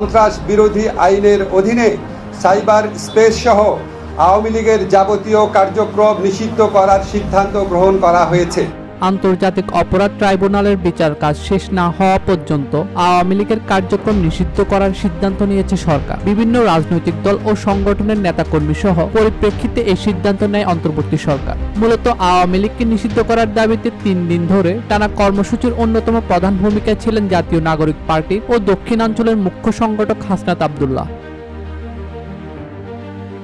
সন্ত্রাস বিরোধী আইনের অধীনে সাইবার স্পেস সহ আওয়ামী লীগের যাবতীয় কার্যক্রম নিষিদ্ধ করার সিদ্ধান্ত গ্রহণ করা হয়েছে। আন্তর্জাতিক অপরাধ ট্রাইব্যুনালের বিচার কাজ শেষ না হওয়া পর্যন্ত আওয়ামী লীগের কার্যক্রম নিষিদ্ধ করার সিদ্ধান্ত নিয়েছে সরকার। বিভিন্ন রাজনৈতিক দল ও সংগঠনের নেতাকর্মী সহ পরিপ্রেক্ষিতে এই সিদ্ধান্ত নেয় অন্তর্বর্তী সরকার। মূলত আওয়ামী লীগকে নিষিদ্ধ করার দাবিতে 3 দিন ধরে টানা কর্মসূচির অন্যতম প্রধান ভূমিকায় ছিলেন জাতীয় নাগরিক পার্টি ও দক্ষিণাঞ্চলের মুখ্য সংগঠক হাসনাত আব্দুল্লাহ।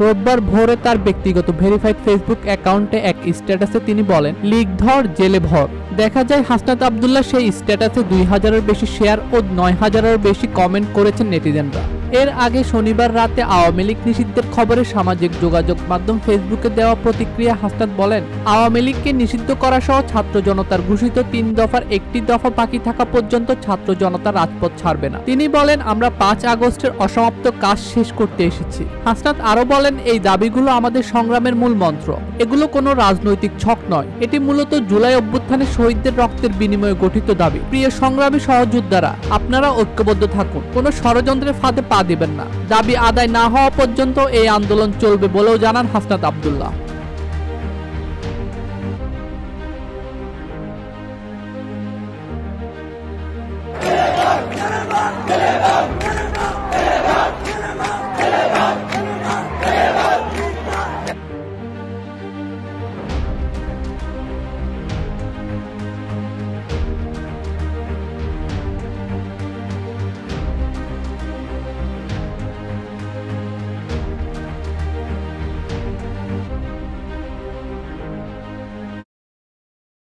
রোববার ভোরে তার ব্যক্তিগত ভেরিফাইড ফেসবুক অ্যাকাউন্টে এক স্ট্যাটাসে তিনি বলেন, লীগ ধর জেলে ভর। দেখা যায় হাসনাত আব্দুল্লাহ সেই স্ট্যাটাসে 2000-এর বেশি শেয়ার ও 9000-এর বেশি কমেন্ট করেছেন নেটিজেনরা। এর আগে শনিবার রাতে আওয়ামী লীগ নিষিদ্ধের খবরে সামাজিক যোগাযোগ মাধ্যম ফেসবুকে দেওয়া প্রতিক্রিয়া হাসনাত বলেন, আওয়ামী লীগকে নিষিদ্ধ করা সহ ছাত্র জনতার ঘোষিত 3 দফার একটি দফা বাকি থাকা পর্যন্ত ছাত্র জনতা রাজপথ ছাড়বে না। তিনি বলেন, আমরা 5 আগস্টের অসমাপ্ত কাজ শেষ করতে এসেছি। হাসনাত আরো বলেন, এই দাবিগুলো আমাদের সংগ্রামের মূল মন্ত্র। এগুলো কোনো রাজনৈতিক ছক নয়, এটি মূলত জুলাই অভ্যুত্থানে শহীদদের রক্তের বিনিময়ে গঠিত দাবি। প্রিয় সংগ্রামী সহযোদ্ধারা, আপনারা ঐক্যবদ্ধ থাকুন, কোনো ষড়যন্ত্রের ফাঁদে পা দিবেন না। দাবি আদায় না হওয়া পর্যন্ত এই আন্দোলন চলবে বলেও জানান হাসনাত আব্দুল্লাহ।